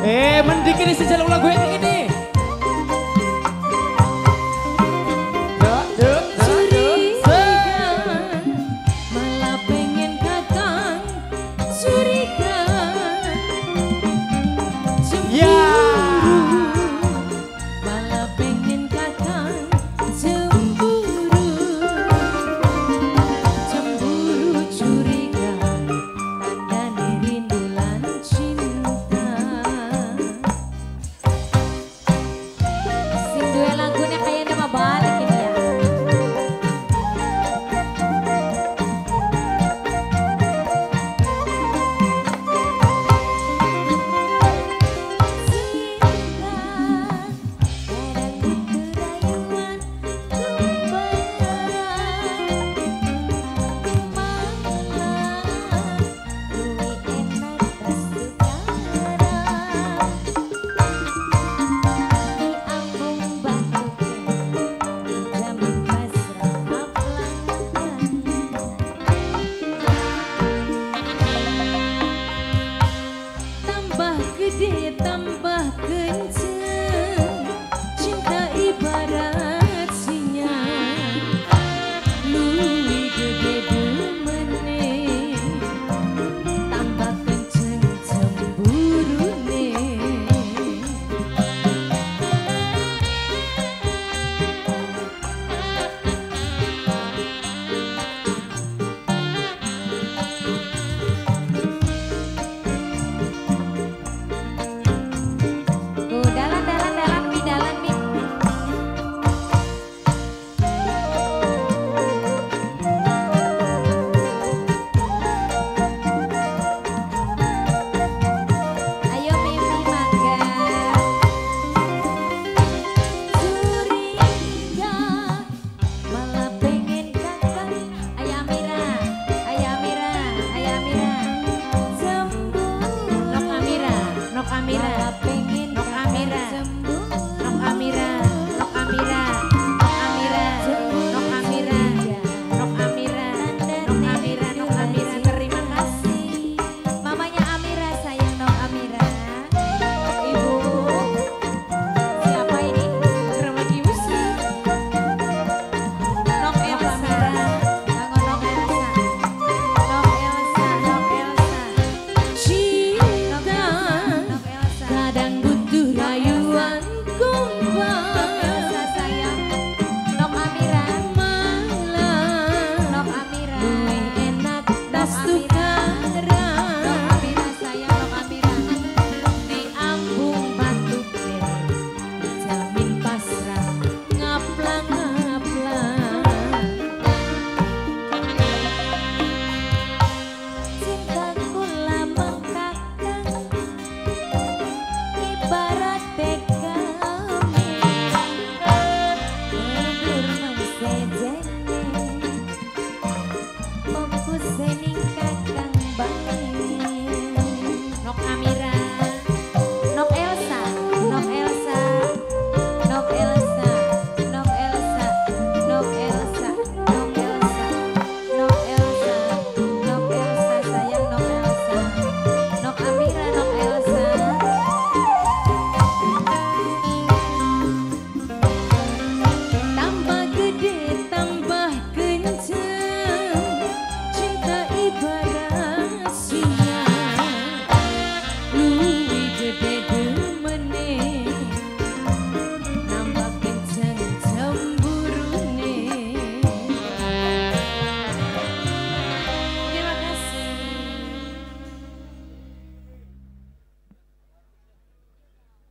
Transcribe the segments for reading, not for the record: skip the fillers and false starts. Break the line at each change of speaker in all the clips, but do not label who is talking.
Mending ini sejalan lagu ini.
Malah pengen kakang curiga.
Ya.
Malah pengen kakang cemburu. Cemburu curiga tandane rindu lan cinta. Sing duwe lagune kaya nama balik ini ya. Tambah gede tambah kenceng, cinta ibarat singa. Luwih gede demene, tambah kenceng cemburune. Dalan mi dalan mi. Ayo mimi mangga. Curiga malah pengen kakang. Ayam Mira, ayam Mira, ayam Mira. Cemburu. Nok Amira, Nok Amira. Malah pengen Nok Amira. Nok Amira, Nok Amira, Nok Amira, Nok Amira, Nok Amira, Nok Amira, Nok Amira. Terima kasih. Mamanya Amira sayang Nok Amira. Ibu, siapa ini? Keramat ibu sih. Nok Elsa, Kanggo Nok Elsa, Nok Elsa, Nok Elsa. Cinta, Nok Elsa. Kadang butuh rayuan gombal. Nok Elsa sayang, Nok Amira, malah Nok Amira. Luwih enak tas tukara. Nok Amira sayang, Nok Amira. Di ambung batu kere, jamin pasrah ngaplang-ngaplang. Cintaku lambang kakang ibarat kami mundur mangsejene fokus ning kakang bae. Nok Amira, Nok Elsa, Nok Elsa, Nok Elsa, Nok Elsa, Nok Elsa, Nok Elsa, Nok Elsa, Nok Elsa sayang Nok Elsa, Nok Amira, Nok Elsa. Tambah gede tambah kenceng, cinta ibarat singa. Luwih gede demene, nambah kenceng cemburune. Terima kasih.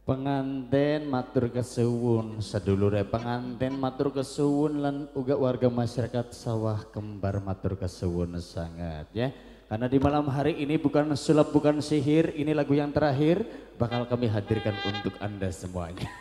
Pengantin matur kesuwun, sedulure pengantin matur kesuwun lan uga warga masyarakat Sawah Kembar matur kesuwun sangat ya. Karena di malam hari ini bukan sulap bukan sihir, ini lagu yang terakhir bakal kami hadirkan untuk Anda semuanya.